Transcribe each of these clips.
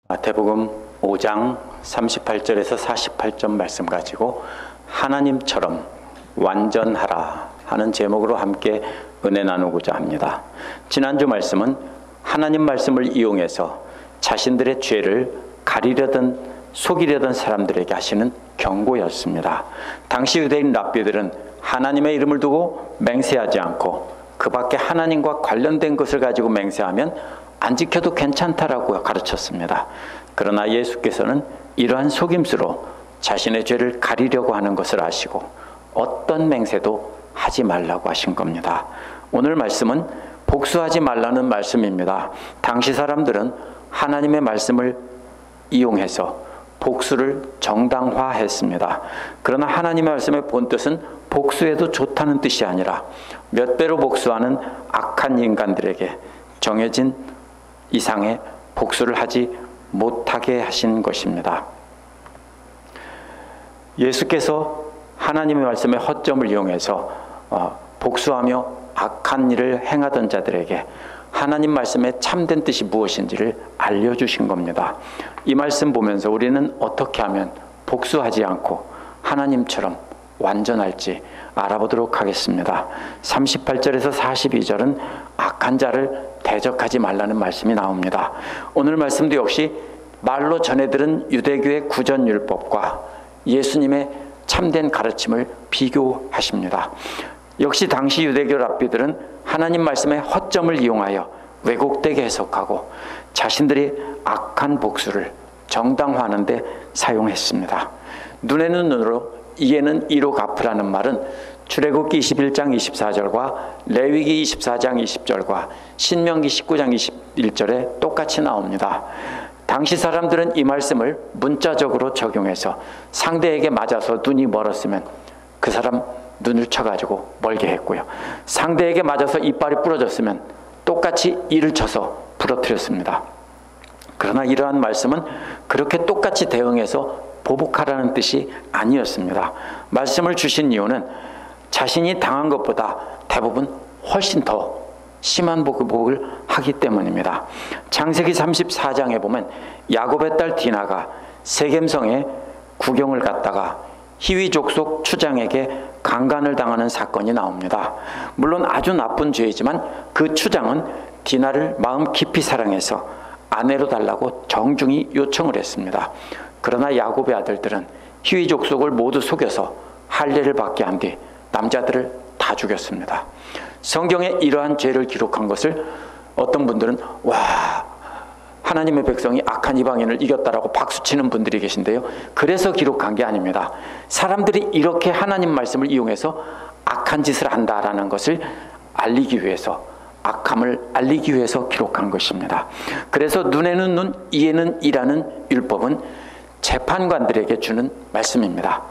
마태복음 5장 38절에서 48절 말씀 가지고 하나님처럼 완전하라 하는 제목으로 함께 은혜 나누고자 합니다. 지난주 말씀은 하나님 말씀을 이용해서 자신들의 죄를 가리려던 속이려던 사람들에게 하시는 경고였습니다. 당시 유대인 랍비들은 하나님의 이름을 두고 맹세하지 않고 그 밖에 하나님과 관련된 것을 가지고 맹세하면 안 지켜도 괜찮다라고 가르쳤습니다. 그러나 예수께서는 이러한 속임수로 자신의 죄를 가리려고 하는 것을 아시고 어떤 맹세도 하지 말라고 하신 겁니다. 오늘 말씀은 복수하지 말라는 말씀입니다. 당시 사람들은 하나님의 말씀을 이용해서 복수를 정당화했습니다. 그러나 하나님의 말씀의 본뜻은 복수해도 좋다는 뜻이 아니라 몇 배로 복수하는 악한 인간들에게 정해진 이상의 복수를 하지 못하게 하신 것입니다. 예수께서 하나님의 말씀의 허점을 이용해서 복수하며 악한 일을 행하던 자들에게 하나님 말씀의 참된 뜻이 무엇인지를 알려주신 겁니다. 이 말씀 보면서 우리는 어떻게 하면 복수하지 않고 하나님처럼 완전할지 알아보도록 하겠습니다. 38절에서 42절은 악한 자를 대적하지 말라는 말씀이 나옵니다. 오늘 말씀도 역시 말로 전해들은 유대교의 구전율법과 예수님의 참된 가르침을 비교하십니다. 역시 당시 유대교 랍비들은 하나님 말씀의 허점을 이용하여 왜곡되게 해석하고 자신들이 악한 복수를 정당화하는 데 사용했습니다. 눈에는 눈으로 이에는 이로 갚으라는 말은 출애굽기 21장 24절과 레위기 24장 20절과 신명기 19장 21절에 똑같이 나옵니다. 당시 사람들은 이 말씀을 문자적으로 적용해서 상대에게 맞아서 눈이 멀었으면 그 사람 눈을 쳐가지고 멀게 했고요. 상대에게 맞아서 이빨이 부러졌으면 똑같이 이를 쳐서 부러뜨렸습니다. 그러나 이러한 말씀은 그렇게 똑같이 대응해서 보복하라는 뜻이 아니었습니다. 말씀을 주신 이유는 자신이 당한 것보다 대부분 훨씬 더 심한 보복을 하기 때문입니다. 창세기 34장에 보면 야곱의 딸 디나가 세겜성에 구경을 갔다가 히위 족속 추장에게 강간을 당하는 사건이 나옵니다. 물론 아주 나쁜 죄이지만 그 추장은 디나를 마음 깊이 사랑해서 아내로 달라고 정중히 요청을 했습니다. 그러나 야곱의 아들들은 히위 족속을 모두 속여서 할례를 받게 한 뒤 남자들을 다 죽였습니다. 성경에 이러한 죄를 기록한 것을 어떤 분들은 와, 하나님의 백성이 악한 이방인을 이겼다라고 박수치는 분들이 계신데요. 그래서 기록한 게 아닙니다. 사람들이 이렇게 하나님 말씀을 이용해서 악한 짓을 한다라는 것을 알리기 위해서, 악함을 알리기 위해서 기록한 것입니다. 그래서 눈에는 눈, 이에는 이라는 율법은 재판관들에게 주는 말씀입니다.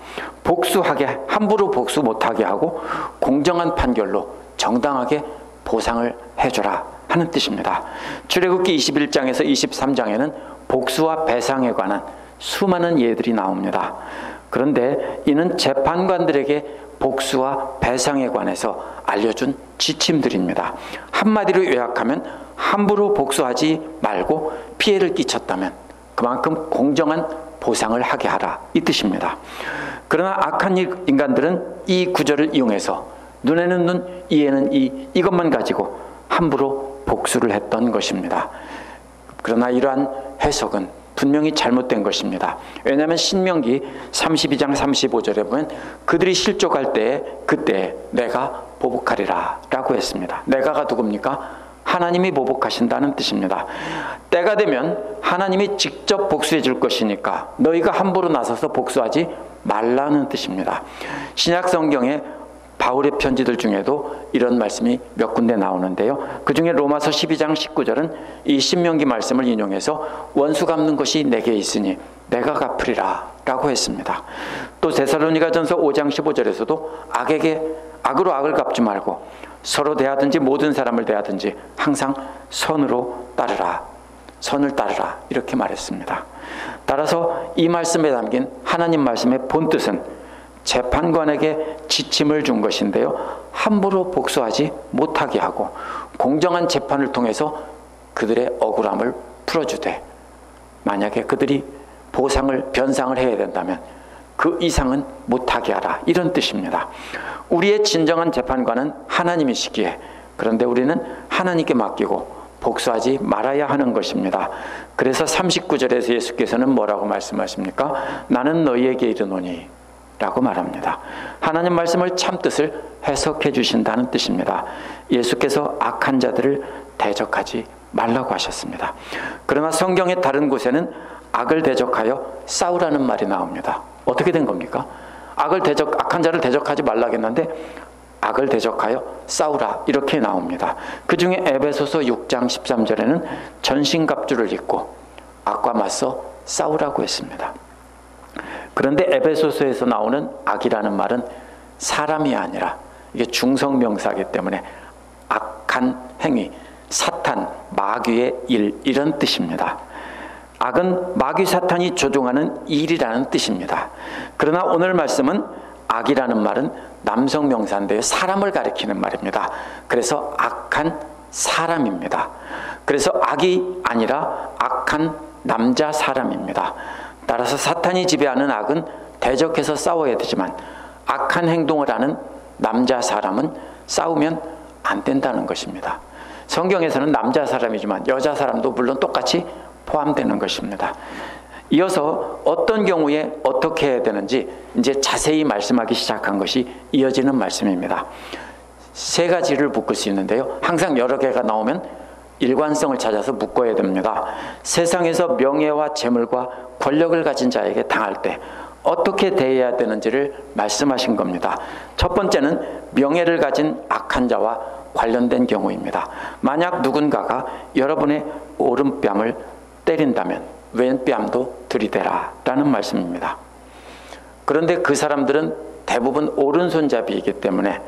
복수하게, 함부로 복수 못하게 하고 공정한 판결로 정당하게 보상을 해줘라 하는 뜻입니다. 출애굽기 21장에서 23장에는 복수와 배상에 관한 수많은 예들이 나옵니다. 그런데 이는 재판관들에게 복수와 배상에 관해서 알려준 지침들입니다. 한마디로 요약하면 함부로 복수하지 말고 피해를 끼쳤다면 그만큼 공정한 보상을 하게 하라 이 뜻입니다. 그러나 악한 인간들은 이 구절을 이용해서 눈에는 눈, 이에는 이것만 가지고 함부로 복수를 했던 것입니다. 그러나 이러한 해석은 분명히 잘못된 것입니다. 왜냐하면 신명기 32장 35절에 보면 그들이 실족할 때에 그때 내가 보복하리라 라고 했습니다. 내가가 누굽니까? 하나님이 보복하신다는 뜻입니다. 때가 되면 하나님이 직접 복수해 줄 것이니까 너희가 함부로 나서서 복수하지 말라는 뜻입니다. 신약 성경에 바울의 편지들 중에도 이런 말씀이 몇 군데 나오는데요. 그 중에 로마서 12장 19절은 이 신명기 말씀을 인용해서 원수 갚는 것이 내게 있으니 내가 갚으리라 라고 했습니다. 또 데살로니가전서 5장 15절에서도 악에게 악으로 악을 갚지 말고 서로 대하든지 모든 사람을 대하든지 항상 선으로 따르라, 선을 따르라 이렇게 말했습니다. 따라서 이 말씀에 담긴 하나님 말씀의 본뜻은 재판관에게 지침을 준 것인데요. 함부로 복수하지 못하게 하고 공정한 재판을 통해서 그들의 억울함을 풀어주되 만약에 그들이 변상을 해야 된다면 그 이상은 못하게 하라, 이런 뜻입니다. 우리의 진정한 재판관은 하나님이시기에, 그런데 우리는 하나님께 맡기고 복수하지 말아야 하는 것입니다. 그래서 39절에서 예수께서는 뭐라고 말씀하십니까? 나는 너희에게 이르노니 라고 말합니다. 하나님 말씀을 참뜻을 해석해 주신다는 뜻입니다. 예수께서 악한 자들을 대적하지 말라고 하셨습니다. 그러나 성경의 다른 곳에는 악을 대적하여 싸우라는 말이 나옵니다. 어떻게 된 겁니까? 악한 자를 대적하지 말라고 했는데 악을 대적하여 싸우라, 이렇게 나옵니다. 그 중에 에베소서 6장 13절에는 전신갑주를 입고 악과 맞서 싸우라고 했습니다. 그런데 에베소서에서 나오는 악이라는 말은 사람이 아니라 이게 중성명사이기 때문에 악한 행위, 사탄, 마귀의 일, 이런 뜻입니다. 악은 마귀 사탄이 조종하는 일이라는 뜻입니다. 그러나 오늘 말씀은 악이라는 말은 남성 명사인데요, 사람을 가리키는 말입니다. 그래서 악한 사람입니다. 그래서 악이 아니라 악한 남자 사람입니다. 따라서 사탄이 지배하는 악은 대적해서 싸워야 되지만 악한 행동을 하는 남자 사람은 싸우면 안 된다는 것입니다. 성경에서는 남자 사람이지만 여자 사람도 물론 똑같이 포함되는 것입니다. 이어서 어떤 경우에 어떻게 해야 되는지 이제 자세히 말씀하기 시작한 것이 이어지는 말씀입니다. 세 가지를 묶을 수 있는데요, 항상 여러 개가 나오면 일관성을 찾아서 묶어야 됩니다. 세상에서 명예와 재물과 권력을 가진 자에게 당할 때 어떻게 대해야 되는지를 말씀하신 겁니다. 첫 번째는 명예를 가진 악한 자와 관련된 경우입니다. 만약 누군가가 여러분의 오른뺨을 때린다면 왼뺨도 들이대라 라는 말씀입니다. 그런데 그 사람들은 대부분 오른손잡이이기 때문에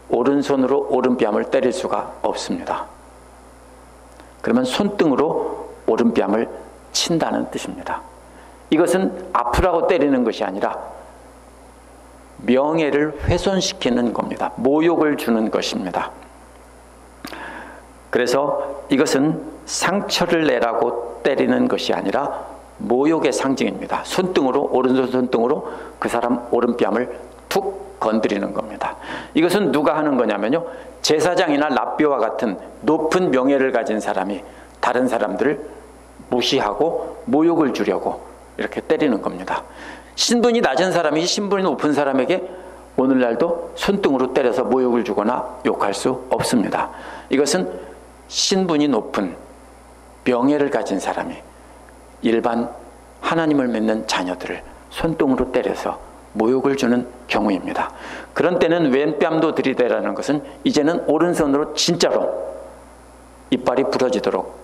오른손으로 오른뺨을 때릴 수가 없습니다. 그러면 손등으로 오른뺨을 친다는 뜻입니다. 이것은 아프라고 때리는 것이 아니라 명예를 훼손시키는 겁니다. 모욕을 주는 것입니다. 그래서 이것은 상처를 내라고 때리는 것이 아니라 모욕의 상징입니다. 오른손 손등으로 그 사람 오른뺨을 툭 건드리는 겁니다. 이것은 누가 하는 거냐면요, 제사장이나 랍비와 같은 높은 명예를 가진 사람이 다른 사람들을 무시하고 모욕을 주려고 이렇게 때리는 겁니다. 신분이 낮은 사람이 신분이 높은 사람에게 오늘날도 손등으로 때려서 모욕을 주거나 욕할 수 없습니다. 이것은 신분이 높은 명예를 가진 사람이 일반 하나님을 믿는 자녀들을 손등으로 때려서 모욕을 주는 경우입니다. 그런 때는 왼뺨도 들이대라는 것은 이제는 오른손으로 진짜로 이빨이 부러지도록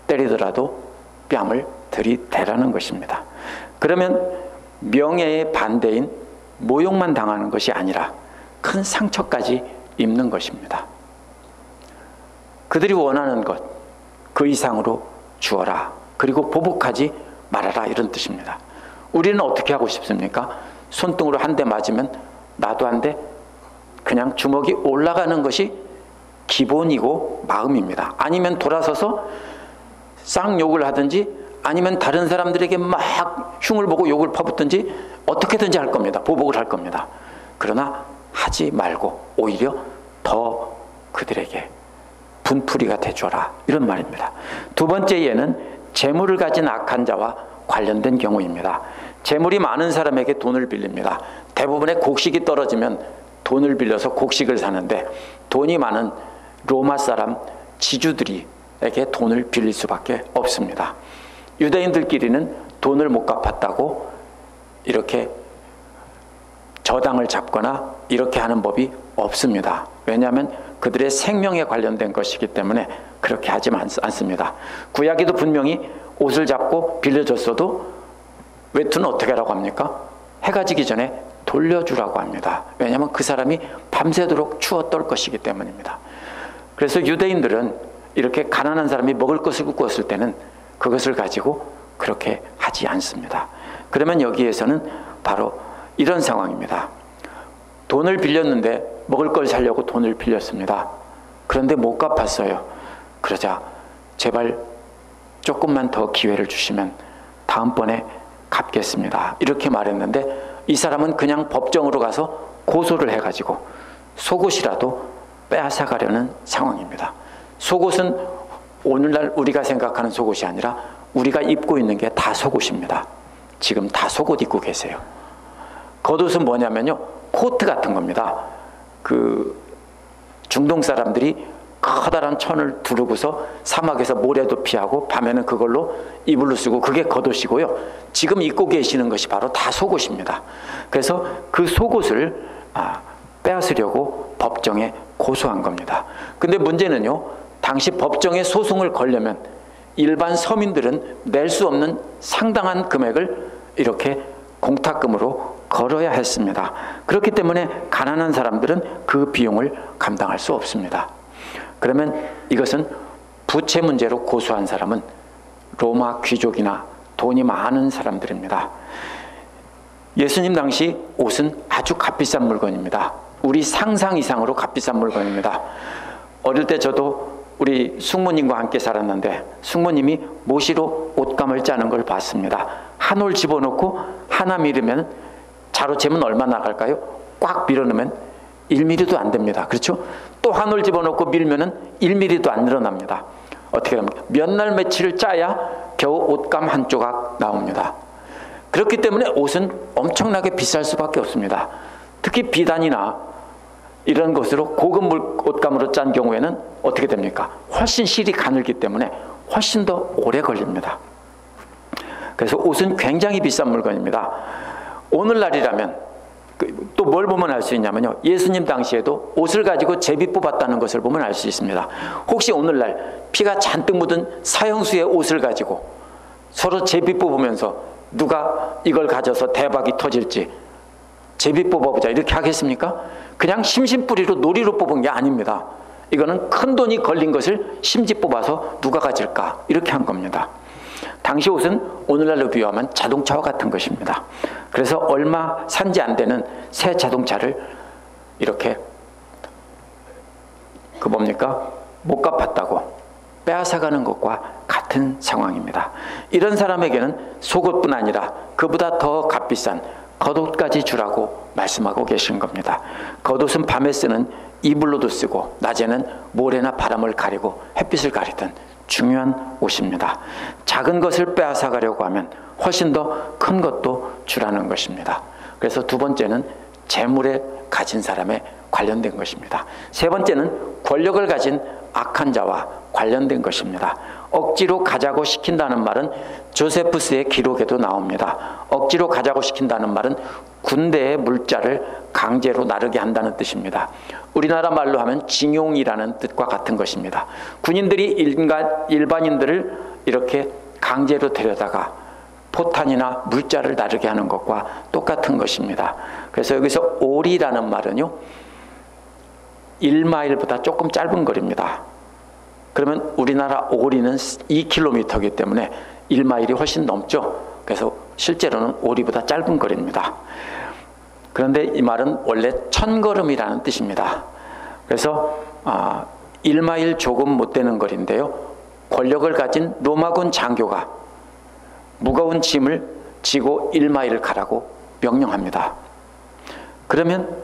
때리더라도 뺨을 들이대라는 것입니다. 그러면 명예의 반대인 모욕만 당하는 것이 아니라 큰 상처까지 입는 것입니다. 그들이 원하는 것, 그 이상으로 주어라. 그리고 보복하지 말아라, 이런 뜻입니다. 우리는 어떻게 하고 싶습니까? 손등으로 한 대 맞으면 나도 한 대 그냥 주먹이 올라가는 것이 기본이고 마음입니다. 아니면 돌아서서 쌍욕을 하든지 아니면 다른 사람들에게 막 흉을 보고 욕을 퍼붓든지 어떻게든지 할 겁니다. 보복을 할 겁니다. 그러나 하지 말고 오히려 더 그들에게 분풀이가 돼줘라, 이런 말입니다. 두 번째 예는 재물을 가진 악한 자와 관련된 경우입니다. 재물이 많은 사람에게 돈을 빌립니다. 대부분의 곡식이 떨어지면 돈을 빌려서 곡식을 사는데 돈이 많은 로마 사람 지주들에게 돈을 빌릴 수밖에 없습니다. 유대인들끼리는 돈을 못 갚았다고 이렇게 저당을 잡거나 이렇게 하는 법이 없습니다. 왜냐하면 그들의 생명에 관련된 것이기 때문에 그렇게 하지 않습니다. 구약에도 분명히 옷을 잡고 빌려줬어도 외투는 어떻게 하라고 합니까? 해가 지기 전에 돌려주라고 합니다. 왜냐하면 그 사람이 밤새도록 추워 떨 것이기 때문입니다. 그래서 유대인들은 이렇게 가난한 사람이 먹을 것을 구웠을 때는 그것을 가지고 그렇게 하지 않습니다. 그러면 여기에서는 바로 이런 상황입니다. 돈을 빌렸는데 먹을 걸 사려고 돈을 빌렸습니다. 그런데 못 갚았어요. 그러자 제발 조금만 더 기회를 주시면 다음번에 갚겠습니다. 이렇게 말했는데 이 사람은 그냥 법정으로 가서 고소를 해가지고 속옷이라도 빼앗아가려는 상황입니다. 속옷은 오늘날 우리가 생각하는 속옷이 아니라 우리가 입고 있는 게 다 속옷입니다. 지금 다 속옷 입고 계세요. 겉옷은 뭐냐면요, 코트 같은 겁니다. 그 중동 사람들이 커다란 천을 두르고서 사막에서 모래도 피하고 밤에는 그걸로 이불로 쓰고, 그게 겉옷이고요. 지금 입고 계시는 것이 바로 다 속옷입니다. 그래서 그 속옷을 빼앗으려고 법정에 고소한 겁니다. 근데 문제는요, 당시 법정에 소송을 걸려면 일반 서민들은 낼 수 없는 상당한 금액을 이렇게 공탁금으로 걸어야 했습니다. 그렇기 때문에 가난한 사람들은 그 비용을 감당할 수 없습니다. 그러면 이것은 부채 문제로 고소한 사람은 로마 귀족이나 돈이 많은 사람들입니다. 예수님 당시 옷은 아주 값비싼 물건입니다. 우리 상상 이상으로 값비싼 물건입니다. 어릴 때 저도 우리 숙모님과 함께 살았는데 숙모님이 모시로 옷감을 짜는 걸 봤습니다. 한 올 집어넣고 하나 밀으면 자로 재면 얼마 나갈까요? 꽉 밀어넣으면 1mm도 안 됩니다. 그렇죠? 또 한 올 집어넣고 밀면은 1mm도 안 늘어납니다. 어떻게 합니까? 몇 날 며칠을 짜야 겨우 옷감 한 조각 나옵니다. 그렇기 때문에 옷은 엄청나게 비쌀 수밖에 없습니다. 특히 비단이나 이런 것으로 고급 옷감으로 짠 경우에는 어떻게 됩니까? 훨씬 실이 가늘기 때문에 훨씬 더 오래 걸립니다. 그래서 옷은 굉장히 비싼 물건입니다. 오늘날이라면 또 뭘 보면 알 수 있냐면요, 예수님 당시에도 옷을 가지고 제비 뽑았다는 것을 보면 알 수 있습니다. 혹시 오늘날 피가 잔뜩 묻은 사형수의 옷을 가지고 서로 제비 뽑으면서 누가 이걸 가져서 대박이 터질지 제비 뽑아보자 이렇게 하겠습니까? 그냥 심심뿌리로 놀이로 뽑은 게 아닙니다. 이거는 큰 돈이 걸린 것을 심지 뽑아서 누가 가질까 이렇게 한 겁니다. 당시 옷은 오늘날로 비유하면 자동차와 같은 것입니다. 그래서 얼마 산지 안 되는 새 자동차를 이렇게 못 갚았다고 빼앗아가는 것과 같은 상황입니다. 이런 사람에게는 속옷뿐 아니라 그보다 더 값비싼 겉옷까지 주라고 말씀하고 계신 겁니다. 겉옷은 밤에 쓰는 이불로도 쓰고 낮에는 모래나 바람을 가리고 햇빛을 가리던 중요한 옷입니다. 작은 것을 빼앗아 가려고 하면 훨씬 더 큰 것도 주라는 것입니다. 그래서 두 번째는 재물에 가진 사람에 관련된 것입니다. 세 번째는 권력을 가진 악한 자와 관련된 것입니다. 억지로 가자고 시킨다는 말은 조세푸스의 기록에도 나옵니다. 억지로 가자고 시킨다는 말은 군대의 물자를 강제로 나르게 한다는 뜻입니다. 우리나라 말로 하면 징용이라는 뜻과 같은 것입니다. 군인들이 일반인들을 이렇게 강제로 데려다가 포탄이나 물자를 나르게 하는 것과 똑같은 것입니다. 그래서 여기서 올이라는 말은요, 1마일보다 조금 짧은 거리입니다. 그러면 우리나라 오리는 2km이기 때문에 1마일이 훨씬 넘죠. 그래서 실제로는 오리보다 짧은 거리입니다. 그런데 이 말은 원래 1000걸음이라는 뜻입니다. 그래서 1마일 조금 못 되는 거리인데요, 권력을 가진 로마군 장교가 무거운 짐을 지고 1마일을 가라고 명령합니다. 그러면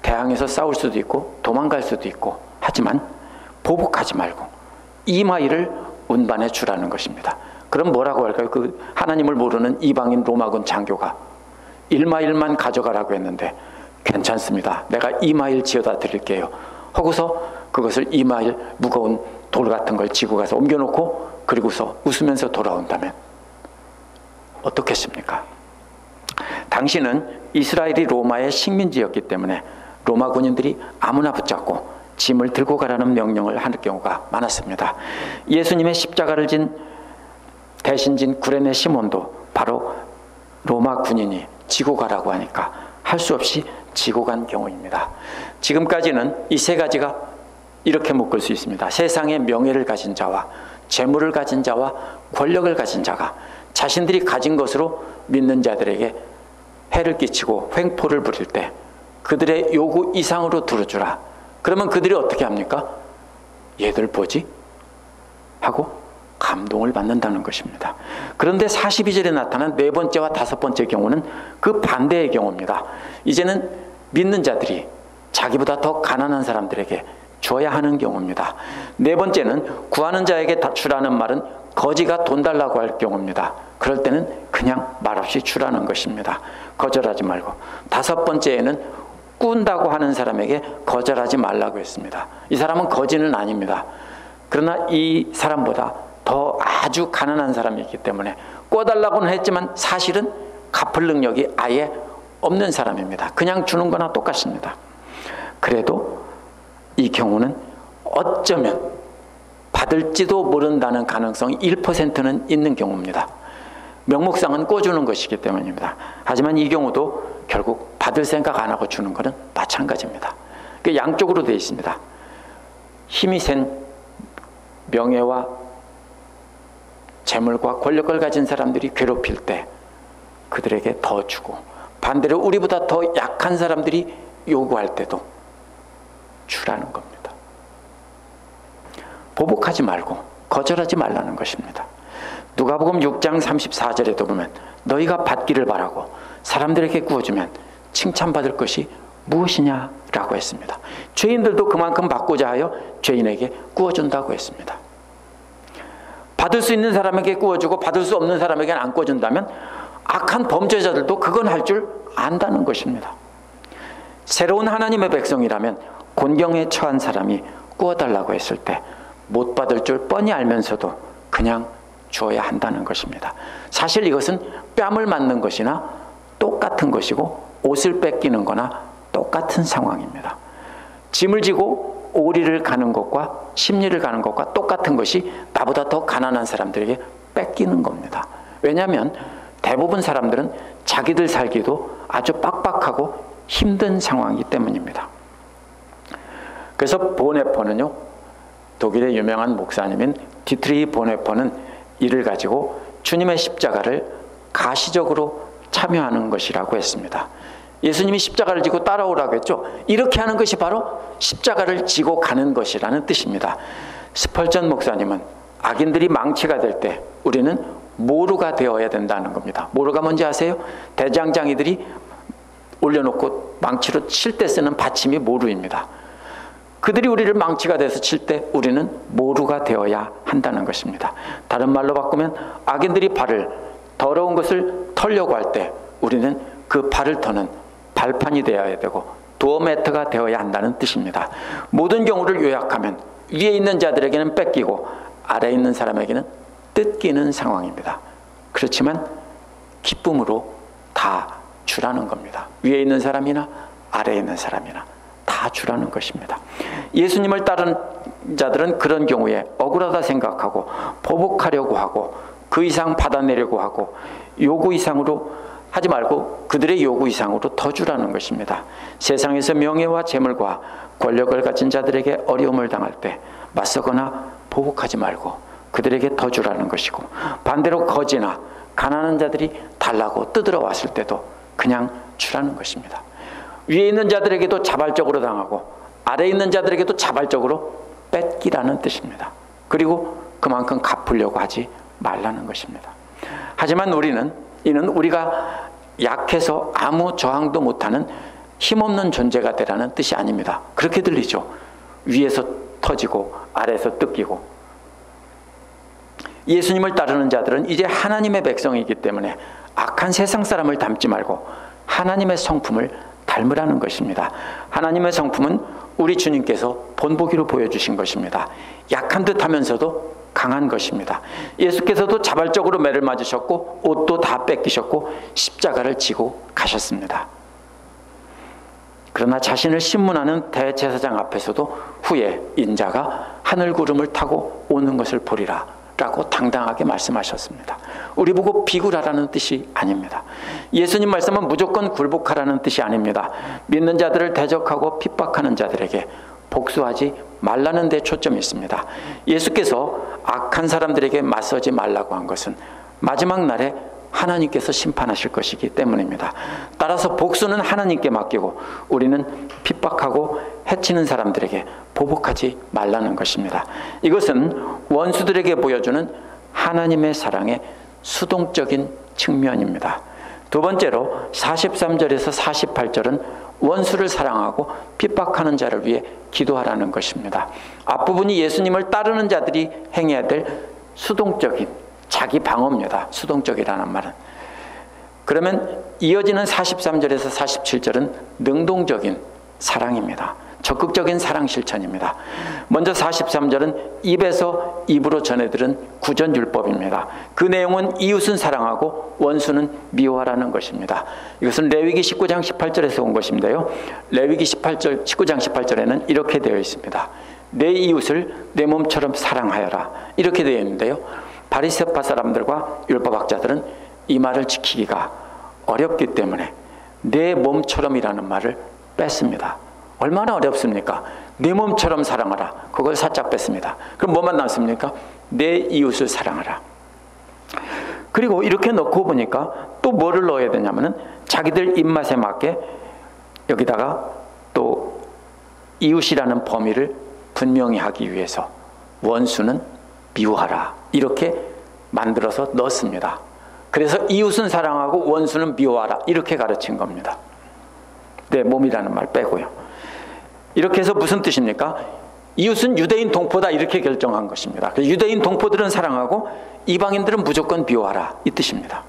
대항해서 싸울 수도 있고 도망갈 수도 있고, 하지만 보복하지 말고 2마일을 운반해 주라는 것입니다. 그럼 뭐라고 할까요? 그 하나님을 모르는 이방인 로마군 장교가 1마일만 가져가라고 했는데 괜찮습니다, 내가 2마일 지어다 드릴게요 하고서 그것을 2마일 무거운 돌 같은 걸 지고 가서 옮겨놓고 그리고서 웃으면서 돌아온다면 어떻겠습니까? 당시는 이스라엘이 로마의 식민지였기 때문에 로마 군인들이 아무나 붙잡고 짐을 들고 가라는 명령을 하는 경우가 많았습니다. 예수님의 십자가를 대신 진 구레네 시몬도 바로 로마 군인이 지고 가라고 하니까 할 수 없이 지고 간 경우입니다. 지금까지는 이 세 가지가 이렇게 묶을 수 있습니다. 세상의 명예를 가진 자와 재물을 가진 자와 권력을 가진 자가 자신들이 가진 것으로 믿는 자들에게 해를 끼치고 횡포를 부릴 때 그들의 요구 이상으로 들어주라. 그러면 그들이 어떻게 합니까? 얘들 뭐지? 하고 감동을 받는다는 것입니다. 그런데 42절에 나타난 네 번째와 다섯 번째 경우는 그 반대의 경우입니다. 이제는 믿는 자들이 자기보다 더 가난한 사람들에게 줘야 하는 경우입니다. 네 번째는 구하는 자에게 주라는 말은 거지가 돈 달라고 할 경우입니다. 그럴 때는 그냥 말없이 주라는 것입니다. 거절하지 말고. 다섯 번째에는 꾼다고 하는 사람에게 거절하지 말라고 했습니다. 이 사람은 거지는 아닙니다. 그러나 이 사람보다 더 아주 가난한 사람이기 때문에 꿔달라고는 했지만 사실은 갚을 능력이 아예 없는 사람입니다. 그냥 주는 거나 똑같습니다. 그래도 이 경우는 어쩌면 받을지도 모른다는 가능성이 1%는 있는 경우입니다. 명목상은 꿔주는 것이기 때문입니다. 하지만 이 경우도 결국 받을 생각 안 하고 주는 것은 마찬가지입니다. 양쪽으로 되어 있습니다. 힘이 센 명예와 재물과 권력을 가진 사람들이 괴롭힐 때 그들에게 더 주고, 반대로 우리보다 더 약한 사람들이 요구할 때도 주라는 겁니다. 보복하지 말고 거절하지 말라는 것입니다. 누가복음 6장 34절에도 보면 너희가 받기를 바라고 사람들에게 구워주면 칭찬받을 것이 무엇이냐라고 했습니다. 죄인들도 그만큼 받고자 하여 죄인에게 구워준다고 했습니다. 받을 수 있는 사람에게 구워주고 받을 수 없는 사람에게는 안 구워준다면 악한 범죄자들도 그건 할 줄 안다는 것입니다. 새로운 하나님의 백성이라면 곤경에 처한 사람이 구워달라고 했을 때 못 받을 줄 뻔히 알면서도 그냥 줘야 한다는 것입니다. 사실 이것은 뺨을 맞는 것이나 똑같은 것이고 옷을 뺏기는 거나 똑같은 상황입니다. 짐을 지고 오리를 가는 것과 심리를 가는 것과 똑같은 것이 나보다 더 가난한 사람들에게 뺏기는 겁니다. 왜냐하면 대부분 사람들은 자기들 살기도 아주 빡빡하고 힘든 상황이기 때문입니다. 그래서 보네퍼는요, 독일의 유명한 목사님인 디트리히 보네퍼는 이를 가지고 주님의 십자가를 가시적으로 참여하는 것이라고 했습니다. 예수님이 십자가를 지고 따라오라고 했죠. 이렇게 하는 것이 바로 십자가를 지고 가는 것이라는 뜻입니다. 스펄전 목사님은 악인들이 망치가 될 때 우리는 모루가 되어야 된다는 겁니다. 모루가 뭔지 아세요? 대장장이들이 올려놓고 망치로 칠 때 쓰는 받침이 모루입니다. 그들이 우리를 망치가 돼서 칠 때 우리는 모루가 되어야 한다는 것입니다. 다른 말로 바꾸면 악인들이 발을 더러운 것을 털려고 할 때 우리는 그 발을 터는 발판이 되어야 되고 도어매트가 되어야 한다는 뜻입니다. 모든 경우를 요약하면 위에 있는 자들에게는 뺏기고 아래에 있는 사람에게는 뜯기는 상황입니다. 그렇지만 기쁨으로 다 주라는 겁니다. 위에 있는 사람이나 아래에 있는 사람이나 다 주라는 것입니다. 예수님을 따르는 자들은 그런 경우에 억울하다 생각하고 보복하려고 하고 그 이상 받아내려고 하고 요구 이상으로 하지 말고 그들의 요구 이상으로 더 주라는 것입니다. 세상에서 명예와 재물과 권력을 가진 자들에게 어려움을 당할 때 맞서거나 보복하지 말고 그들에게 더 주라는 것이고, 반대로 거지나 가난한 자들이 달라고 뜯으러 왔을 때도 그냥 주라는 것입니다. 위에 있는 자들에게도 자발적으로 당하고 아래에 있는 자들에게도 자발적으로 뺏기라는 뜻입니다. 그리고 그만큼 갚으려고 하지 말라는 것입니다. 하지만 이는 우리가 약해서 아무 저항도 못하는 힘없는 존재가 되라는 뜻이 아닙니다. 그렇게 들리죠. 위에서 터지고 아래에서 뜯기고. 예수님을 따르는 자들은 이제 하나님의 백성이기 때문에 악한 세상 사람을 닮지 말고 하나님의 성품을 닮으라는 것입니다. 하나님의 성품은 우리 주님께서 본보기로 보여주신 것입니다. 약한 듯 하면서도 강한 것입니다. 예수께서도 자발적으로 매를 맞으셨고 옷도 다 뺏기셨고 십자가를 지고 가셨습니다. 그러나 자신을 신문하는 대제사장 앞에서도 후에 인자가 하늘 구름을 타고 오는 것을 보리라 라고 당당하게 말씀하셨습니다. 우리 보고 비굴하라는 뜻이 아닙니다. 예수님 말씀은 무조건 굴복하라는 뜻이 아닙니다. 믿는 자들을 대적하고 핍박하는 자들에게 복수하지 말라는 데 초점이 있습니다. 예수께서 악한 사람들에게 맞서지 말라고 한 것은 마지막 날에 하나님께서 심판하실 것이기 때문입니다. 따라서 복수는 하나님께 맡기고 우리는 핍박하고 해치는 사람들에게 보복하지 말라는 것입니다. 이것은 원수들에게 보여주는 하나님의 사랑의 수동적인 측면입니다. 두 번째로 43절에서 48절은 원수를 사랑하고 핍박하는 자를 위해 기도하라는 것입니다. 앞부분이 예수님을 따르는 자들이 행해야 될 수동적인 자기 방어입니다. 수동적이라는 말은. 그러면 이어지는 43절에서 47절은 능동적인 사랑입니다. 적극적인 사랑 실천입니다. 먼저 43절은 입에서 입으로 전해들은 구전율법입니다. 그 내용은 이웃은 사랑하고 원수는 미워하라는 것입니다. 이것은 레위기 19장 18절에서 온 것인데요. 레위기 19장 18절에는 이렇게 되어 있습니다. 내 이웃을 내 몸처럼 사랑하여라. 이렇게 되어 있는데요. 바리새파 사람들과 율법학자들은 이 말을 지키기가 어렵기 때문에 내 몸처럼이라는 말을 뺐습니다. 얼마나 어렵습니까? 내 몸처럼 사랑하라. 그걸 살짝 뺐습니다. 그럼 뭐만 남습니까? 내 이웃을 사랑하라. 그리고 이렇게 넣고 보니까 또 뭐를 넣어야 되냐면은 자기들 입맛에 맞게 여기다가 또 이웃이라는 범위를 분명히 하기 위해서 원수는 미워하라. 이렇게 만들어서 넣습니다. 그래서 이웃은 사랑하고 원수는 미워하라. 이렇게 가르친 겁니다. 내 몸이라는 말 빼고요. 이렇게 해서 무슨 뜻입니까? 이웃은 유대인 동포다 이렇게 결정한 것입니다. 유대인 동포들은 사랑하고 이방인들은 무조건 미워하라 이 뜻입니다.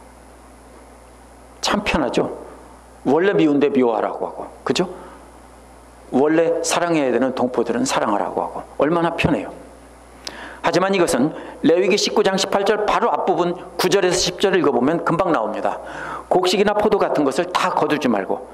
참 편하죠? 원래 미운데 미워하라고 하고, 그죠? 원래 사랑해야 되는 동포들은 사랑하라고 하고, 얼마나 편해요. 하지만 이것은 레위기 19장 18절 바로 앞부분 9절에서 10절을 읽어보면 금방 나옵니다. 곡식이나 포도 같은 것을 다 거두지 말고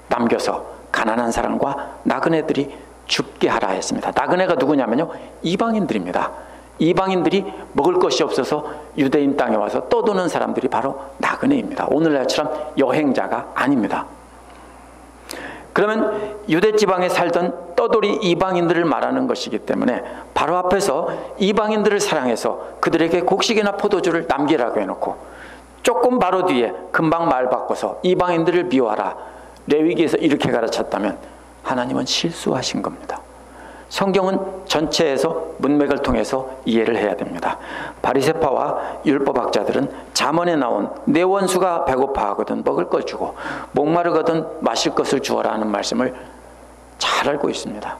남겨서 가난한 사람과 나그네들이 죽게 하라 했습니다. 나그네가 누구냐면요, 이방인들입니다. 이방인들이 먹을 것이 없어서 유대인 땅에 와서 떠도는 사람들이 바로 나그네입니다. 오늘날처럼 여행자가 아닙니다. 그러면 유대 지방에 살던 떠돌이 이방인들을 말하는 것이기 때문에 바로 앞에서 이방인들을 사랑해서 그들에게 곡식이나 포도주를 남기라고 해놓고 조금 바로 뒤에 금방 말 바꿔서 이방인들을 미워하라 레위기에서 이렇게 가르쳤다면 하나님은 실수하신 겁니다. 성경은 전체에서 문맥을 통해서 이해를 해야 됩니다. 바리새파와 율법학자들은 잠언에 나온 내 원수가 배고파하거든 먹을 걸 주고 목마르거든 마실 것을 주어라 하는 말씀을 잘 알고 있습니다.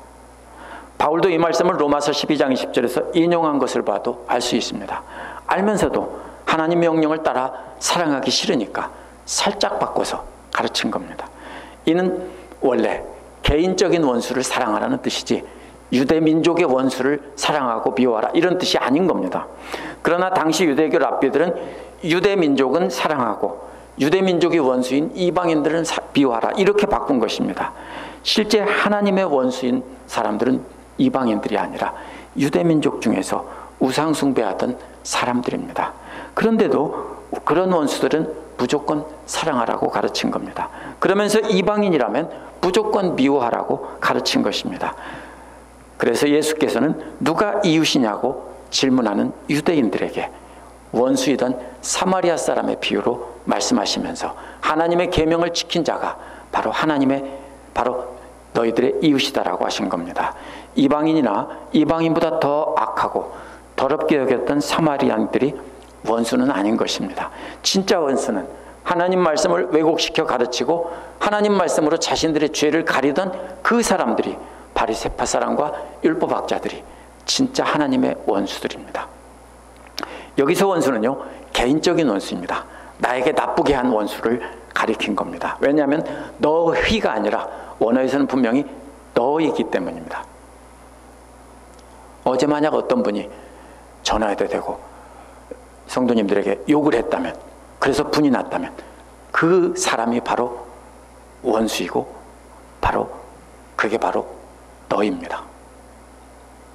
바울도 이 말씀을 로마서 12장 20절에서 인용한 것을 봐도 알 수 있습니다. 알면서도 하나님 명령을 따라 사랑하기 싫으니까 살짝 바꿔서 가르친 겁니다. 이는 원래 개인적인 원수를 사랑하라는 뜻이지 유대 민족의 원수를 사랑하고 미워하라 이런 뜻이 아닌 겁니다. 그러나 당시 유대교 랍비들은 유대 민족은 사랑하고 유대 민족의 원수인 이방인들은 미워하라 이렇게 바꾼 것입니다. 실제 하나님의 원수인 사람들은 이방인들이 아니라 유대 민족 중에서 우상 숭배하던 사람들입니다. 그런데도 그런 원수들은 무조건 사랑하라고 가르친 겁니다. 그러면서 이방인이라면 무조건 미워하라고 가르친 것입니다. 그래서 예수께서는 누가 이웃이냐고 질문하는 유대인들에게 원수이던 사마리아 사람의 비유로 말씀하시면서 하나님의 계명을 지킨 자가 바로 바로 너희들의 이웃이다라고 하신 겁니다. 이방인이나 이방인보다 더 악하고 더럽게 여겼던 사마리안들이 원수는 아닌 것입니다. 진짜 원수는 하나님 말씀을 왜곡시켜 가르치고 하나님 말씀으로 자신들의 죄를 가리던 그 사람들이 바리새파 사람과 율법학자들이 진짜 하나님의 원수들입니다. 여기서 원수는요, 개인적인 원수입니다. 나에게 나쁘게 한 원수를 가리킨 겁니다. 왜냐하면 너희가 아니라 원어에서는 분명히 너이기 때문입니다. 어제 만약 어떤 분이 전화해도 되고 성도님들에게 욕을 했다면, 그래서 분이 났다면 그 사람이 바로 원수이고 그게 바로 너입니다.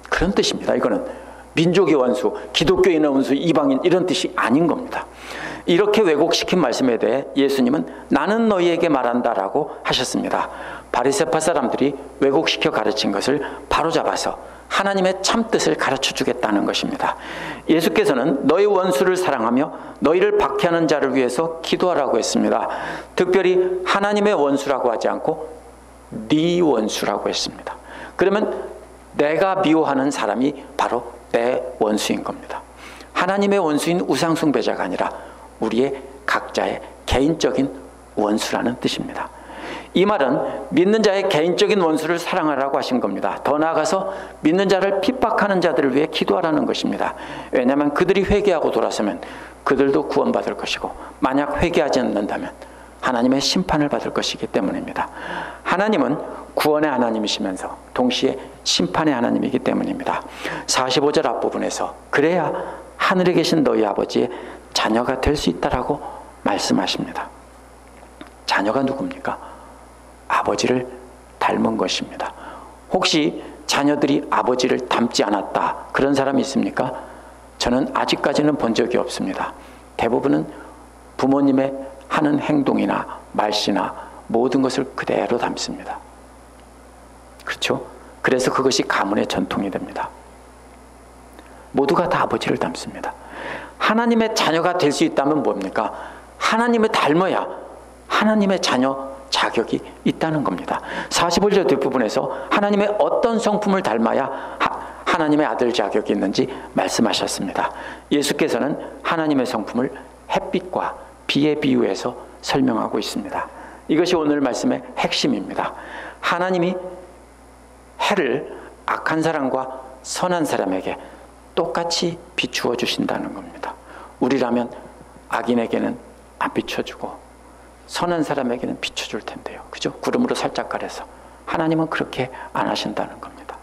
그런 뜻입니다. 이거는 민족의 원수, 기독교인의 원수, 이방인 이런 뜻이 아닌 겁니다. 이렇게 왜곡시킨 말씀에 대해 예수님은 나는 너희에게 말한다라고 하셨습니다. 바리새파 사람들이 왜곡시켜 가르친 것을 바로잡아서 하나님의 참뜻을 가르쳐 주겠다는 것입니다. 예수께서는 너희 원수를 사랑하며 너희를 박해하는 자를 위해서 기도하라고 했습니다. 특별히 하나님의 원수라고 하지 않고 네 원수라고 했습니다. 그러면 내가 미워하는 사람이 바로 내 원수인 겁니다. 하나님의 원수인 우상숭배자가 아니라 우리의 각자의 개인적인 원수라는 뜻입니다. 이 말은 믿는 자의 개인적인 원수를 사랑하라고 하신 겁니다. 더 나아가서 믿는 자를 핍박하는 자들을 위해 기도하라는 것입니다. 왜냐하면 그들이 회개하고 돌아서면 그들도 구원받을 것이고, 만약 회개하지 않는다면 하나님의 심판을 받을 것이기 때문입니다. 하나님은 구원의 하나님이시면서 동시에 심판의 하나님이기 때문입니다. 45절 앞부분에서 그래야 하늘에 계신 너희 아버지의 자녀가 될 수 있다라고 말씀하십니다. 자녀가 누굽니까? 아버지를 닮은 것입니다. 혹시 자녀들이 아버지를 닮지 않았다, 그런 사람이 있습니까? 저는 아직까지는 본 적이 없습니다. 대부분은 부모님의 하는 행동이나 말씨나 모든 것을 그대로 닮습니다. 그렇죠? 그래서 그것이 가문의 전통이 됩니다. 모두가 다 아버지를 닮습니다. 하나님의 자녀가 될 수 있다면 뭡니까? 하나님을 닮아야 하나님의 자녀 자격이 있다는 겁니다. 45절 뒷부분에서 하나님의 어떤 성품을 닮아야 하나님의 아들 자격이 있는지 말씀하셨습니다. 예수께서는 하나님의 성품을 햇빛과 비에 비유해서 설명하고 있습니다. 이것이 오늘 말씀의 핵심입니다. 하나님이 해를 악한 사람과 선한 사람에게 똑같이 비추어 주신다는 겁니다. 우리라면 악인에게는 안 비춰주고 선한 사람에게는 비춰줄 텐데요. 그죠? 구름으로 살짝 가려서. 하나님은 그렇게 안 하신다는 겁니다.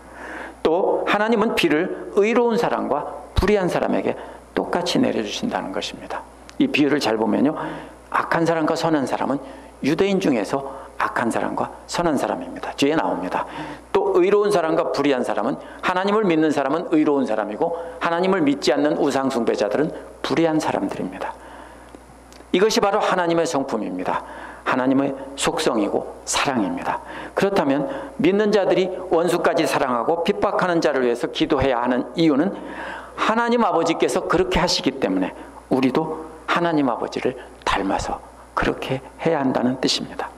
또 하나님은 비를 의로운 사람과 불의한 사람에게 똑같이 내려주신다는 것입니다. 이 비유를 잘 보면요, 악한 사람과 선한 사람은 유대인 중에서 악한 사람과 선한 사람입니다. 뒤에 나옵니다. 또 의로운 사람과 불의한 사람은, 하나님을 믿는 사람은 의로운 사람이고 하나님을 믿지 않는 우상숭배자들은 불의한 사람들입니다. 이것이 바로 하나님의 성품입니다. 하나님의 속성이고 사랑입니다. 그렇다면 믿는 자들이 원수까지 사랑하고 핍박하는 자를 위해서 기도해야 하는 이유는 하나님 아버지께서 그렇게 하시기 때문에 우리도 하나님 아버지를 닮아서 그렇게 해야 한다는 뜻입니다.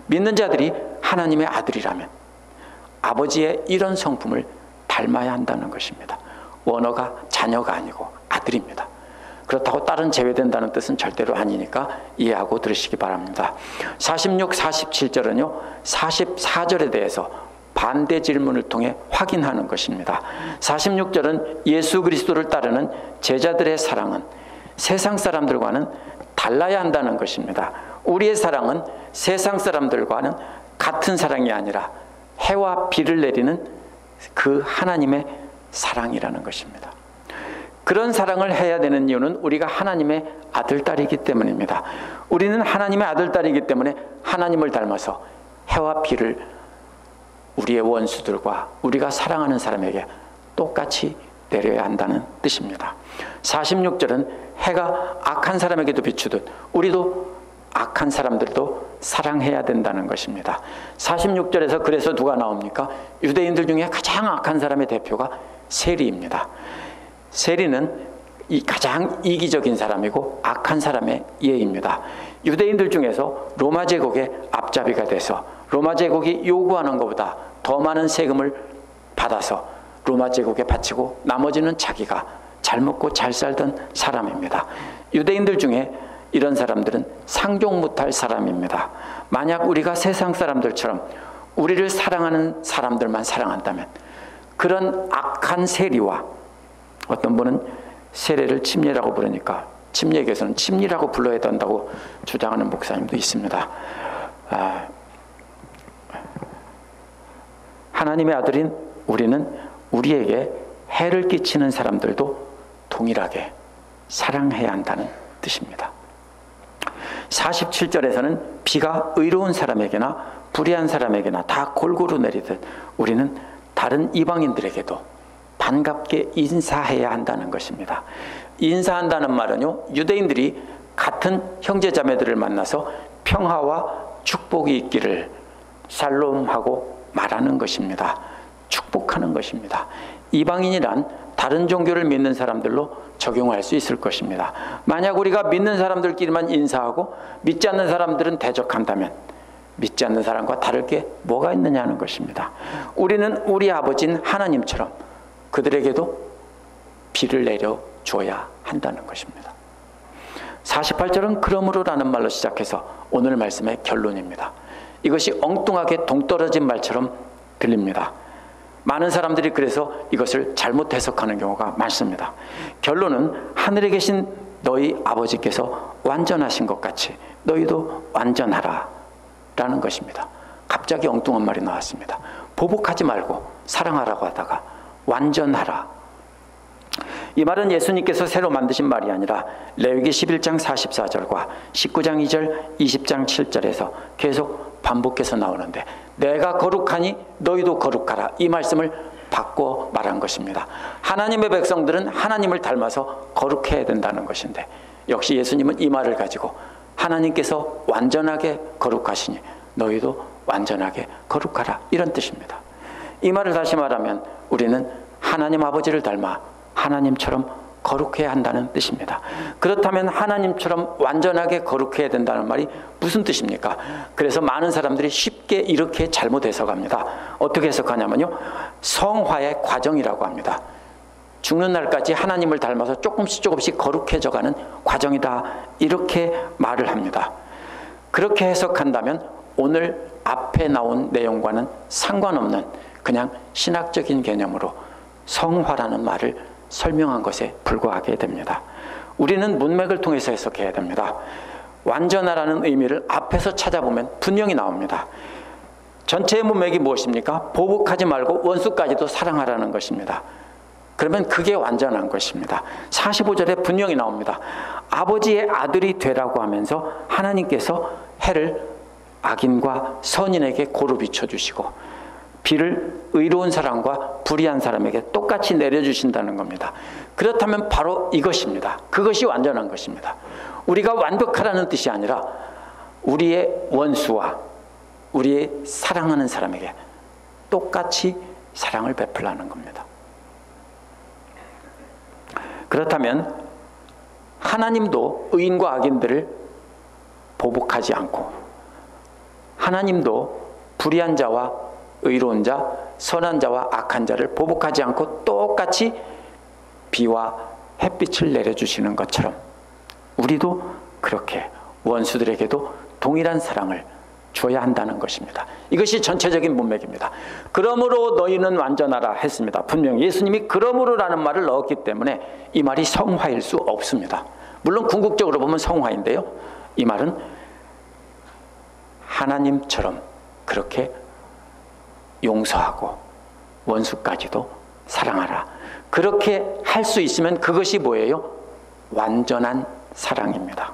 믿는 자들이 하나님의 아들이라면 아버지의 이런 성품을 닮아야 한다는 것입니다. 원어가 자녀가 아니고 아들입니다. 그렇다고 딸은 제외된다는 뜻은 절대로 아니니까 이해하고 들으시기 바랍니다. 46, 47절은요, 44절에 대해서 반대 질문을 통해 확인하는 것입니다. 46절은 예수 그리스도를 따르는 제자들의 사랑은 세상 사람들과는 달라야 한다는 것입니다. 우리의 사랑은 세상 사람들과는 같은 사랑이 아니라 해와 비를 내리는 그 하나님의 사랑이라는 것입니다. 그런 사랑을 해야 되는 이유는 우리가 하나님의 아들, 딸이기 때문입니다. 우리는 하나님의 아들, 딸이기 때문에 하나님을 닮아서 해와 비를 우리의 원수들과 우리가 사랑하는 사람에게 똑같이 내려야 한다는 뜻입니다. 46절은 해가 악한 사람에게도 비추듯 우리도 악한 사람들도 사랑해야 된다는 것입니다. 46절에서 그래서 누가 나옵니까? 유대인들 중에 가장 악한 사람의 대표가 세리입니다. 세리는 이 가장 이기적인 사람이고 악한 사람의 예입니다. 유대인들 중에서 로마 제국의 앞잡이가 돼서 로마 제국이 요구하는 것보다 더 많은 세금을 받아서 로마 제국에 바치고 나머지는 자기가 잘 먹고 잘 살던 사람입니다. 유대인들 중에 이런 사람들은 상종 못할 사람입니다. 만약 우리가 세상 사람들처럼 우리를 사랑하는 사람들만 사랑한다면 그런 악한 세리와, 어떤 분은 세례를 침례라고 부르니까 침례교에서는 침례라고 불러야 된다고 주장하는 목사님도 있습니다. 하나님의 아들인 우리는 우리에게 해를 끼치는 사람들도 동일하게 사랑해야 한다는 뜻입니다. 47절에서는 비가 의로운 사람에게나 불의한 사람에게나 다 골고루 내리듯 우리는 다른 이방인들에게도 반갑게 인사해야 한다는 것입니다. 인사한다는 말은요, 유대인들이 같은 형제자매들을 만나서 평화와 축복이 있기를 샬롬하고 말하는 것입니다. 축복하는 것입니다. 이방인이란 다른 종교를 믿는 사람들로 적용할 수 있을 것입니다. 만약 우리가 믿는 사람들끼리만 인사하고 믿지 않는 사람들은 대적한다면 믿지 않는 사람과 다를 게 뭐가 있느냐는 것입니다. 우리는 우리 아버지인 하나님처럼 그들에게도 비를 내려줘야 한다는 것입니다. 48절은 그러므로라는 말로 시작해서 오늘 말씀의 결론입니다. 이것이 엉뚱하게 동떨어진 말처럼 들립니다. 많은 사람들이 그래서 이것을 잘못 해석하는 경우가 많습니다. 결론은 하늘에 계신 너희 아버지께서 완전하신 것 같이 너희도 완전하라 라는 것입니다. 갑자기 엉뚱한 말이 나왔습니다. 보복하지 말고 사랑하라고 하다가 완전하라. 이 말은 예수님께서 새로 만드신 말이 아니라 레위기 11장 44절과 19장 2절, 20장 7절에서 계속 반복해서 나오는데 내가 거룩하니 너희도 거룩하라. 이 말씀을 바꿔 말한 것입니다. 하나님의 백성들은 하나님을 닮아서 거룩해야 된다는 것인데 역시 예수님은 이 말을 가지고 하나님께서 완전하게 거룩하시니 너희도 완전하게 거룩하라. 이런 뜻입니다. 이 말을 다시 말하면 우리는 하나님 아버지를 닮아 하나님처럼 거룩해야 한다는 뜻입니다. 그렇다면 하나님처럼 완전하게 거룩해야 된다는 말이 무슨 뜻입니까? 그래서 많은 사람들이 쉽게 이렇게 잘못 해석합니다. 어떻게 해석하냐면요, 성화의 과정이라고 합니다. 죽는 날까지 하나님을 닮아서 조금씩 거룩해져가는 과정이다, 이렇게 말을 합니다. 그렇게 해석한다면 오늘 앞에 나온 내용과는 상관없는 그냥 신학적인 개념으로 성화라는 말을 설명한 것에 불과하게 됩니다. 우리는 문맥을 통해서 해석해야 됩니다. 완전하라는 의미를 앞에서 찾아보면 분명히 나옵니다. 전체의 문맥이 무엇입니까? 보복하지 말고 원수까지도 사랑하라는 것입니다. 그러면 그게 완전한 것입니다. 45절에 분명히 나옵니다. 아버지의 아들이 되라고 하면서 하나님께서 해를 악인과 선인에게 고루 비춰주시고 비를 의로운 사람과 불의한 사람에게 똑같이 내려주신다는 겁니다. 그렇다면 바로 이것입니다. 그것이 완전한 것입니다. 우리가 완벽하라는 뜻이 아니라 우리의 원수와 우리의 사랑하는 사람에게 똑같이 사랑을 베풀라는 겁니다. 그렇다면 하나님도 의인과 악인들을 보복하지 않고 하나님도 불의한 자와 의로운 자, 선한 자와 악한 자를 보복하지 않고 똑같이 비와 햇빛을 내려주시는 것처럼 우리도 그렇게 원수들에게도 동일한 사랑을 줘야 한다는 것입니다. 이것이 전체적인 문맥입니다. 그러므로 너희는 완전하라 했습니다. 분명히 예수님이 그러므로라는 말을 넣었기 때문에 이 말이 성화일 수 없습니다. 물론 궁극적으로 보면 성화인데요, 이 말은 하나님처럼 그렇게 용서하고 원수까지도 사랑하라. 그렇게 할 수 있으면 그것이 뭐예요? 완전한 사랑입니다.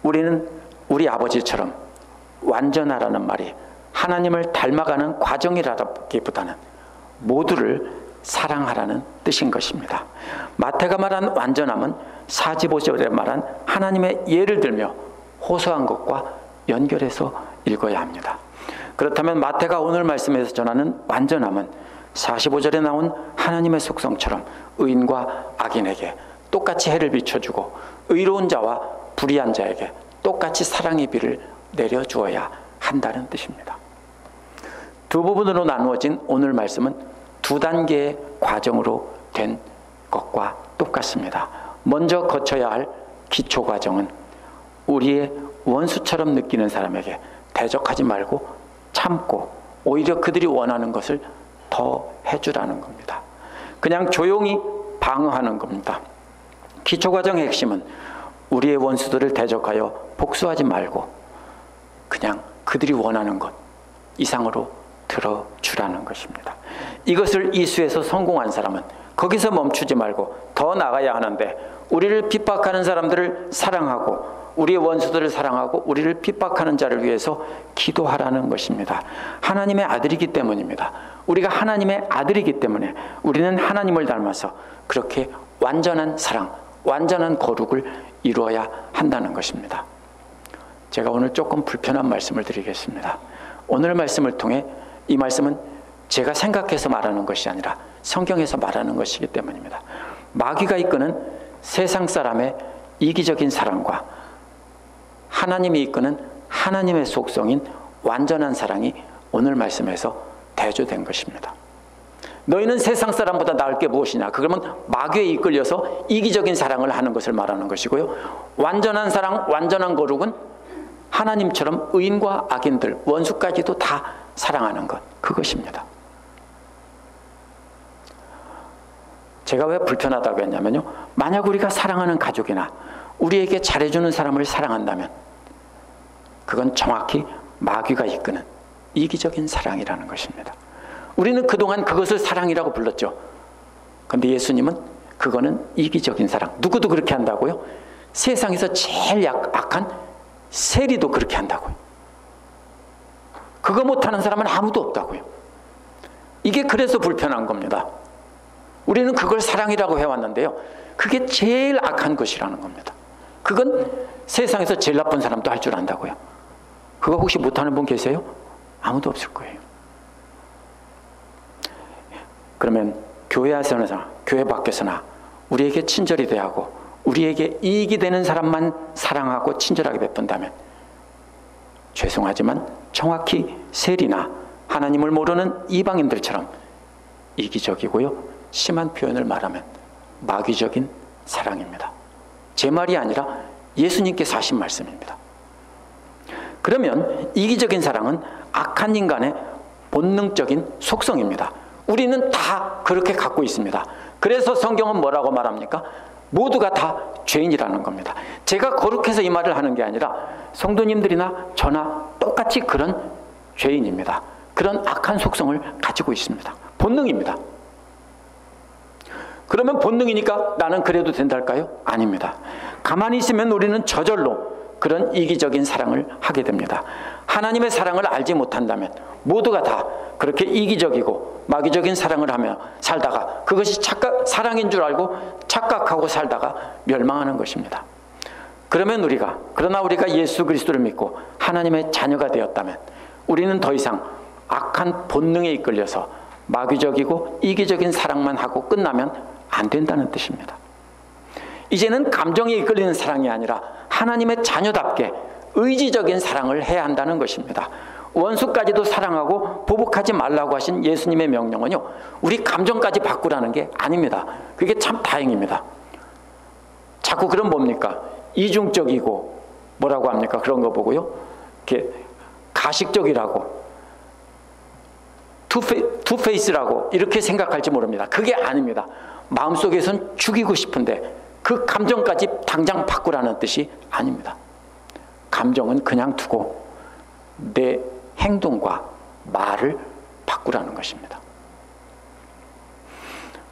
우리는 우리 아버지처럼 완전하라는 말이 하나님을 닮아가는 과정이라기보다는 모두를 사랑하라는 뜻인 것입니다. 마태가 말한 완전함은 45절에 말한 하나님의 예를 들며 호소한 것과 연결해서 읽어야 합니다. 그렇다면 마태가 오늘 말씀에서 전하는 완전함은 45절에 나온 하나님의 속성처럼 의인과 악인에게 똑같이 해를 비춰주고 의로운 자와 불의한 자에게 똑같이 사랑의 비를 내려주어야 한다는 뜻입니다. 두 부분으로 나누어진 오늘 말씀은 두 단계의 과정으로 된 것과 똑같습니다. 먼저 거쳐야 할 기초 과정은 우리의 원수처럼 느끼는 사람에게 대적하지 말고 참고 오히려 그들이 원하는 것을 더 해주라는 겁니다. 그냥 조용히 방어하는 겁니다. 기초과정의 핵심은 우리의 원수들을 대적하여 복수하지 말고 그냥 그들이 원하는 것 이상으로 들어주라는 것입니다. 이것을 이수해서 성공한 사람은 거기서 멈추지 말고 더 나가야 하는데 우리를 핍박하는 사람들을 사랑하고 우리의 원수들을 사랑하고 우리를 핍박하는 자를 위해서 기도하라는 것입니다. 하나님의 아들이기 때문입니다. 우리가 하나님의 아들이기 때문에 우리는 하나님을 닮아서 그렇게 완전한 사랑, 완전한 거룩을 이루어야 한다는 것입니다. 제가 오늘 조금 불편한 말씀을 드리겠습니다. 오늘 말씀을 통해 이 말씀은 제가 생각해서 말하는 것이 아니라 성경에서 말하는 것이기 때문입니다. 마귀가 이끄는 세상 사람의 이기적인 사랑과 하나님이 이끄는 하나님의 속성인 완전한 사랑이 오늘 말씀에서 대조된 것입니다. 너희는 세상 사람보다 나을 게 무엇이냐? 그러면 마귀에 이끌려서 이기적인 사랑을 하는 것을 말하는 것이고요. 완전한 사랑, 완전한 거룩은 하나님처럼 의인과 악인들, 원수까지도 다 사랑하는 것, 그것입니다. 제가 왜 불편하다고 했냐면요, 만약 우리가 사랑하는 가족이나 우리에게 잘해주는 사람을 사랑한다면 그건 정확히 마귀가 이끄는 이기적인 사랑이라는 것입니다. 우리는 그동안 그것을 사랑이라고 불렀죠. 그런데 예수님은 그거는 이기적인 사랑. 누구도 그렇게 한다고요? 세상에서 제일 악한 세리도 그렇게 한다고요. 그거 못하는 사람은 아무도 없다고요. 이게 그래서 불편한 겁니다. 우리는 그걸 사랑이라고 해왔는데요, 그게 제일 악한 것이라는 겁니다. 그건 세상에서 제일 나쁜 사람도 할 줄 안다고요. 그거 혹시 못하는 분 계세요? 아무도 없을 거예요. 그러면 교회 안에서나 교회 밖에서나 우리에게 친절히 대하고 우리에게 이익이 되는 사람만 사랑하고 친절하게 베푼다면, 죄송하지만 정확히 세리나 하나님을 모르는 이방인들처럼 이기적이고요, 심한 표현을 말하면 마귀적인 사랑입니다. 제 말이 아니라 예수님께서 하신 말씀입니다. 그러면 이기적인 사랑은 악한 인간의 본능적인 속성입니다. 우리는 다 그렇게 갖고 있습니다. 그래서 성경은 뭐라고 말합니까? 모두가 다 죄인이라는 겁니다. 제가 거룩해서 이 말을 하는 게 아니라 성도님들이나 저나 똑같이 그런 죄인입니다. 그런 악한 속성을 가지고 있습니다. 본능입니다. 그러면 본능이니까 나는 그래도 된달까요? 아닙니다. 가만히 있으면 우리는 저절로 그런 이기적인 사랑을 하게 됩니다. 하나님의 사랑을 알지 못한다면 모두가 다 그렇게 이기적이고 마귀적인 사랑을 하며 살다가 그것이 사랑인 줄 알고 착각하고 살다가 멸망하는 것입니다. 그러나 우리가 예수 그리스도를 믿고 하나님의 자녀가 되었다면 우리는 더 이상 악한 본능에 이끌려서 마귀적이고 이기적인 사랑만 하고 끝나면 안 된다는 뜻입니다. 이제는 감정에 이끌리는 사랑이 아니라 하나님의 자녀답게 의지적인 사랑을 해야 한다는 것입니다. 원수까지도 사랑하고 보복하지 말라고 하신 예수님의 명령은요, 우리 감정까지 바꾸라는 게 아닙니다. 그게 참 다행입니다. 자꾸 그럼 뭡니까? 이중적이고 뭐라고 합니까? 그런 거 보고요, 이렇게 가식적이라고 투페이스라고 이렇게 생각할지 모릅니다. 그게 아닙니다. 마음속에선 죽이고 싶은데 그 감정까지 당장 바꾸라는 뜻이 아닙니다. 감정은 그냥 두고 내 행동과 말을 바꾸라는 것입니다.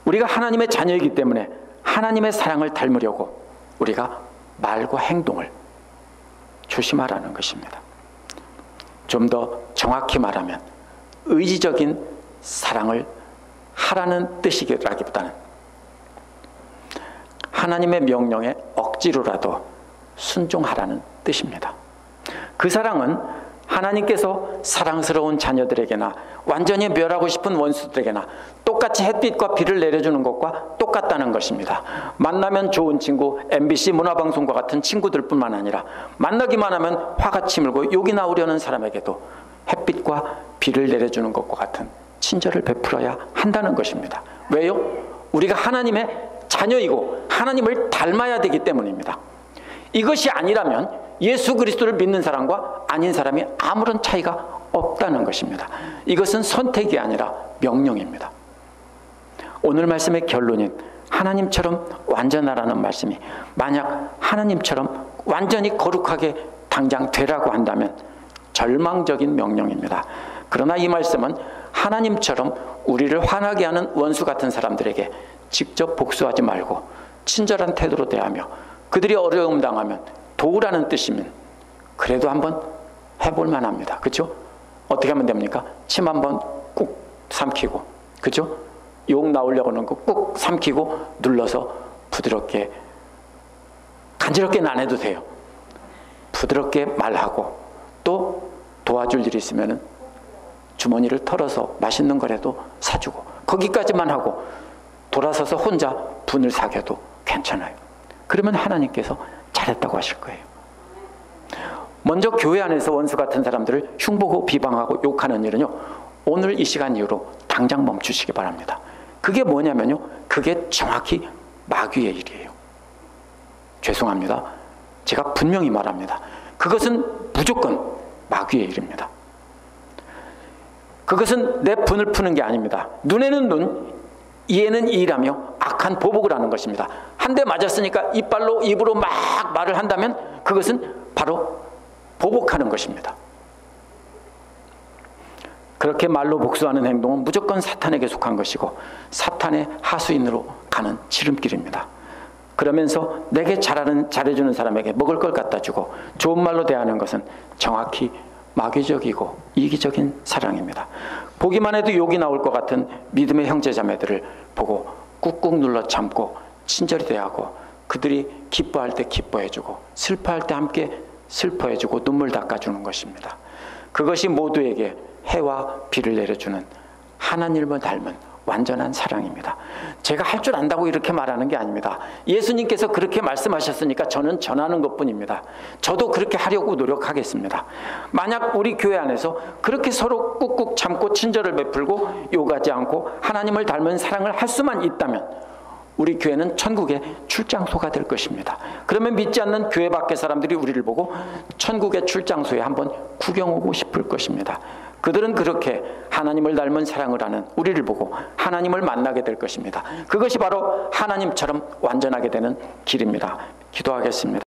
우리가 하나님의 자녀이기 때문에 하나님의 사랑을 닮으려고 우리가 말과 행동을 조심하라는 것입니다. 좀 더 정확히 말하면 의지적인 사랑을 하라는 뜻이라기보다는 하나님의 명령에 억지로라도 순종하라는 뜻입니다. 그 사랑은 하나님께서 사랑스러운 자녀들에게나 완전히 멸하고 싶은 원수들에게나 똑같이 햇빛과 비를 내려주는 것과 똑같다는 것입니다. 만나면 좋은 친구, MBC 문화방송과 같은 친구들뿐만 아니라 만나기만 하면 화가 치밀고 욕이 나오려는 사람에게도 햇빛과 비를 내려주는 것과 같은 친절을 베풀어야 한다는 것입니다. 왜요? 우리가 하나님의 자녀이고 하나님을 닮아야 되기 때문입니다. 이것이 아니라면 예수 그리스도를 믿는 사람과 아닌 사람이 아무런 차이가 없다는 것입니다. 이것은 선택이 아니라 명령입니다. 오늘 말씀의 결론인 하나님처럼 완전하라는 말씀이 만약 하나님처럼 완전히 거룩하게 당장 되라고 한다면 절망적인 명령입니다. 그러나 이 말씀은 하나님처럼 우리를 화나게 하는 원수 같은 사람들에게 직접 복수하지 말고 친절한 태도로 대하며 그들이 어려움 당하면 도우라는 뜻이면 그래도 한번 해볼 만합니다. 그렇죠? 어떻게 하면 됩니까? 침 한번 꾹 삼키고, 그렇죠? 욕 나오려고 하는 거 꾹 삼키고 눌러서 부드럽게, 간지럽게는 안 해도 돼요. 부드럽게 말하고, 또 도와줄 일이 있으면 주머니를 털어서 맛있는 거라도 사주고, 거기까지만 하고 돌아서서 혼자 분을 사겨도 괜찮아요. 그러면 하나님께서 잘했다고 하실 거예요. 먼저 교회 안에서 원수 같은 사람들을 흉보고 비방하고 욕하는 일은요, 오늘 이 시간 이후로 당장 멈추시기 바랍니다. 그게 뭐냐면요, 그게 정확히 마귀의 일이에요. 죄송합니다. 제가 분명히 말합니다. 그것은 무조건 마귀의 일입니다. 그것은 내 분을 푸는 게 아닙니다. 눈에는 눈, 이에는 이라며 악한 보복을 하는 것입니다. 한 대 맞았으니까 이빨로 입으로 막 말을 한다면 그것은 바로 보복하는 것입니다. 그렇게 말로 복수하는 행동은 무조건 사탄에게 속한 것이고 사탄의 하수인으로 가는 지름길입니다. 그러면서 내게 잘해주는 사람에게 먹을 걸 갖다 주고 좋은 말로 대하는 것은 정확히 마귀적이고 이기적인 사랑입니다. 보기만 해도 욕이 나올 것 같은 믿음의 형제자매들을 보고 꾹꾹 눌러 참고 친절히 대하고 그들이 기뻐할 때 기뻐해주고 슬퍼할 때 함께 슬퍼해주고 눈물 닦아주는 것입니다. 그것이 모두에게 해와 비를 내려주는 하나님을 닮은 완전한 사랑입니다. 제가 할 줄 안다고 이렇게 말하는 게 아닙니다. 예수님께서 그렇게 말씀하셨으니까 저는 전하는 것뿐입니다. 저도 그렇게 하려고 노력하겠습니다. 만약 우리 교회 안에서 그렇게 서로 꾹꾹 참고 친절을 베풀고 욕하지 않고 하나님을 닮은 사랑을 할 수만 있다면 우리 교회는 천국의 출장소가 될 것입니다. 그러면 믿지 않는 교회 밖의 사람들이 우리를 보고 천국의 출장소에 한번 구경 오고 싶을 것입니다. 그들은 그렇게 하나님을 닮은 사랑을 하는 우리를 보고 하나님을 만나게 될 것입니다. 그것이 바로 하나님처럼 완전하게 되는 길입니다. 기도하겠습니다.